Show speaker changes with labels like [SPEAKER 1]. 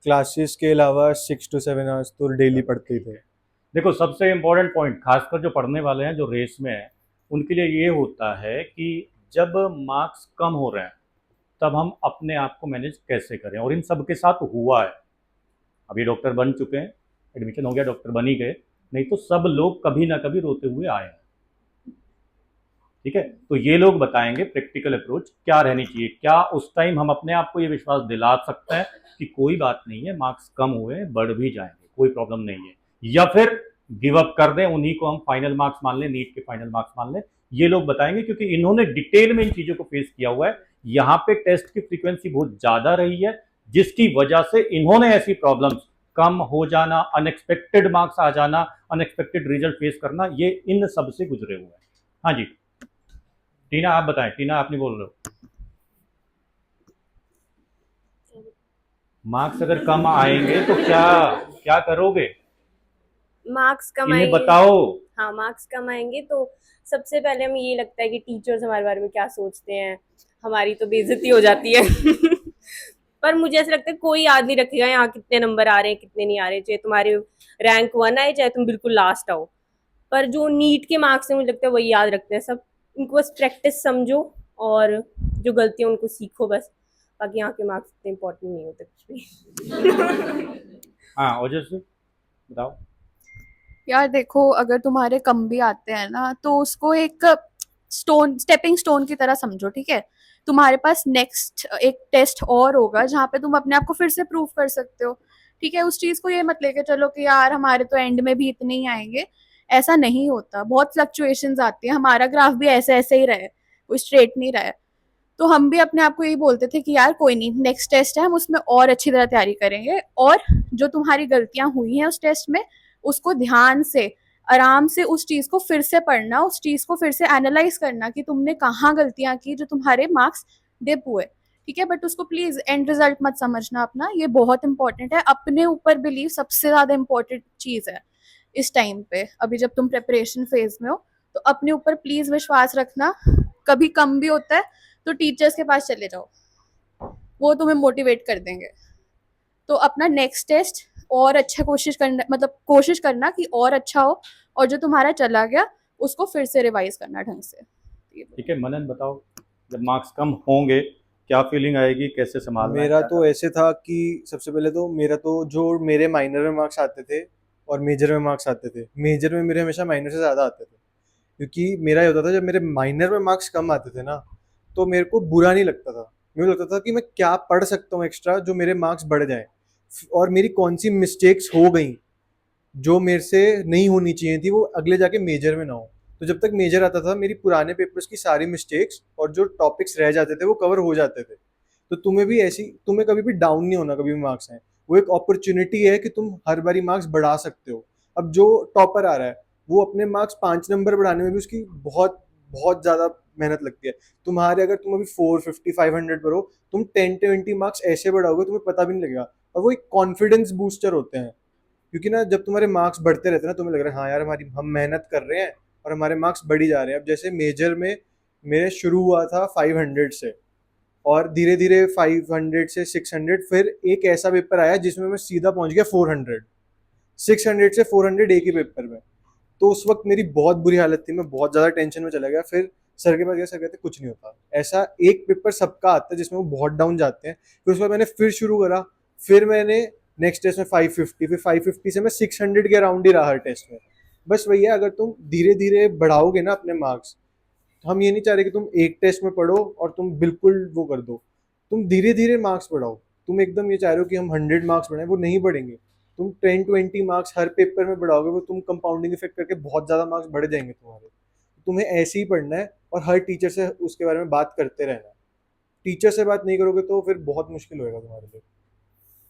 [SPEAKER 1] Classes के अलावा 6 to 7 hours तो डेली पढ़ते ही थे।
[SPEAKER 2] देखो, सबसे इम्पोर्टेंट पॉइंट खासकर जो पढ़ने वाले हैं, जो रेस में हैं, उनके लिए ये होता है कि जब मार्क्स कम हो रहे हैं तब हम अपने आप को मैनेज कैसे करें, और इन सब के साथ हुआ है। अभी डॉक्टर बन चुके हैं, एडमिशन हो गया, डॉक्टर बन ही गए, नहीं तो सब लोग कभी ना कभी रोते हुए आए हैं। ठीक है, तो ये लोग बताएंगे प्रैक्टिकल अप्रोच क्या रहनी चाहिए, क्या उस टाइम हम अपने आप को ये विश्वास दिला सकते हैं कि कोई बात नहीं है, मार्क्स कम हुए बढ़ भी जाएंगे, कोई प्रॉब्लम नहीं है, या फिर गिव अप कर दें, उन्हीं को हम फाइनल मार्क्स मान लें, नीट के फाइनल मार्क्स मान लें। ये लोग बताएंगे क्योंकि इन्होंने डिटेल में इन चीज़ों को फेस किया हुआ है। यहाँ पे टेस्ट की फ्रीक्वेंसी बहुत ज़्यादा रही है, जिसकी वजह से इन्होंने ऐसी प्रॉब्लम्स, कम हो जाना, अनएक्सपेक्टेड मार्क्स आ जाना, अनएक्सपेक्टेड रिजल्ट फेस करना, ये इन सब से गुजरे हुए हैं। हाँ जी, टीना आप बताएं। टीना, आप नहीं बोल रहे हो। मार्क्स अगर कम आएंगे तो क्या क्या करोगे,
[SPEAKER 3] मार्क्स कम
[SPEAKER 2] इन्हें
[SPEAKER 3] आएंगे।
[SPEAKER 2] बताओ।
[SPEAKER 3] हाँ, मार्क्स कम आएंगे तो सबसे पहले हमें ये लगता है कि टीचर्स हमारे बारे में क्या सोचते हैं, हमारी तो बेइज्जती हो जाती है। पर मुझे ऐसा लगता है कोई याद नहीं रखेगा यहाँ कितने नंबर आ रहे हैं कितने नहीं आ रहे, चाहे तुम्हारे रैंक 1 आए चाहे तुम बिल्कुल लास्ट आओ। पर जो नीट के मार्क्स है मुझे लगता है वही याद रखते हैं सब। इनको बस प्रैक्टिस समझो और जो गलतियां उनको सीखो बस। बाकी यहाँ के मार्क्स इतने इंपॉर्टेंट नहीं होते कुछ भी।
[SPEAKER 2] हाँ, ओजस बताओ।
[SPEAKER 4] यार देखो, अगर तुम्हारे कम भी आते हैं ना तो उसको एक स्टेपिंग स्टोन की तरह समझो, ठीक है। तुम्हारे पास नेक्स्ट एक टेस्ट और होगा जहाँ पे तुम अपने आप को फिर से प्रूव कर सकते हो, ठीक है। उस चीज को ये मत लेके चलो कि यार हमारे तो एंड में भी इतने ही आएंगे। ऐसा नहीं होता, बहुत फ्लक्चुएशंस आती है, हमारा ग्राफ भी ऐसे ऐसे ही रहे, कोई स्ट्रेट नहीं रहे। तो हम भी अपने आप को यही बोलते थे कि यार कोई नहीं, नेक्स्ट टेस्ट है, हम उसमें और अच्छी तरह तैयारी करेंगे, और जो तुम्हारी गलतियां हुई हैं उस टेस्ट में उसको ध्यान से आराम से उस चीज को फिर से पढ़ना, उस चीज को फिर से एनालाइज करना कि तुमने कहाँ गलतियां की जो तुम्हारे मार्क्स डिप हुए, ठीक है। बट उसको प्लीज एंड रिजल्ट मत समझना अपना, ये बहुत इंपॉर्टेंट है। अपने ऊपर बिलीव सबसे ज्यादा इंपॉर्टेंट चीज है इस टाइम पे, अभी जब तुम प्रिपरेशन फेज में हो। तो अपने ऊपर प्लीज विश्वास रखना। कभी कम भी होता है तो टीचर्स के पास चले जाओ, वो तुम्हें मोटिवेट कर देंगे। तो अपना नेक्स्ट टेस्ट और अच्छा कोशिश करना, मतलब कोशिश करना कि और अच्छा हो, और जो तुम्हारा चला गया उसको फिर से रिवाइज करना ढंग से।
[SPEAKER 2] ठीक है, मनन बताओ, जब मार्क्स कम होंगे क्या फीलिंग आएगी, कैसे संभालना है,
[SPEAKER 1] मेरा
[SPEAKER 2] क्या
[SPEAKER 1] तो
[SPEAKER 2] करना
[SPEAKER 1] ऐसे था कि सबसे पहले तो मेरा तो जो मेरे माइनर में मार्क्स आते थे और मेजर में मार्क्स आते थे, मेजर में मेरे हमेशा माइनर से ज़्यादा आते थे। क्योंकि मेरा ये होता था, जब मेरे माइनर में मार्क्स कम आते थे ना, तो मेरे को बुरा नहीं लगता था। मेरे को लगता था कि मैं क्या पढ़ सकता हूँ एक्स्ट्रा जो मेरे मार्क्स बढ़ जाएँ, और मेरी कौन सी मिस्टेक्स हो गई जो मेरे से नहीं होनी चाहिए थी वो अगले जाके मेजर में ना हो। तो जब तक मेजर आता था मेरी पुराने पेपर्स की सारी मिस्टेक्स और जो टॉपिक्स रह जाते थे वो कवर हो जाते थे। तो तुम्हें भी ऐसी, तुम्हें कभी भी डाउन नहीं होना कभी भी मार्क्स आए। वो एक अपॉर्चुनिटी है कि तुम हर बारी मार्क्स बढ़ा सकते हो। अब जो टॉपर आ रहा है वो अपने मार्क्स 5 नंबर बढ़ाने में भी उसकी बहुत बहुत ज़्यादा मेहनत लगती है। तुम्हारे अगर तुम अभी 450 500 पर हो, तुम 10 20 मार्क्स ऐसे बढ़ाओगे तुम्हें पता भी नहीं लगेगा। और वो एक कॉन्फिडेंस बूस्टर होते हैं, क्योंकि ना जब तुम्हारे मार्क्स बढ़ते रहते हैं ना तुम्हें लग रहा है हाँ यार हमारी हम मेहनत कर रहे हैं और हमारे मार्क्स बढ़ी जा रहे हैं। अब जैसे मेजर में मेरे शुरू हुआ था 500 से, और धीरे धीरे 500 से 600, फिर एक ऐसा पेपर आया जिसमें मैं सीधा पहुंच गया 400। 600 से 400 एक ही पेपर में। तो उस वक्त मेरी बहुत बुरी हालत थी, मैं बहुत ज़्यादा टेंशन में चला गया। फिर सर के पास गया, सर कहते कुछ नहीं होता, ऐसा एक पेपर सबका आता है जिसमें वो बहुत डाउन जाते हैं। फिर उसके बाद मैंने फिर शुरू करा, फिर मैंने नेक्स्ट टेस्ट में 550, फिर 550 से मैं 600 के अराउंड ही रहा हर टेस्ट में। बस वही है, अगर तुम धीरे धीरे बढ़ाओगे ना अपने मार्क्स, तो हम ये नहीं चाह रहे कि तुम एक टेस्ट में पढ़ो और तुम बिल्कुल वो कर दो। तुम धीरे धीरे मार्क्स बढ़ाओ। तुम एकदम ये चाह रहे हो कि हम 100 मार्क्स बढ़ाएं, वो नहीं बढ़ेंगे। तुम 10 20 मार्क्स हर पेपर में बढ़ाओगे, वो तुम कंपाउंडिंग इफेक्ट करके बहुत ज़्यादा मार्क्स बढ़ जाएंगे तुम्हारे। तुम्हें ऐसे ही पढ़ना है और हर टीचर से उसके बारे में बात करते रहना है। टीचर से बात नहीं करोगे तो फिर बहुत मुश्किल होएगा तुम्हारे लिए।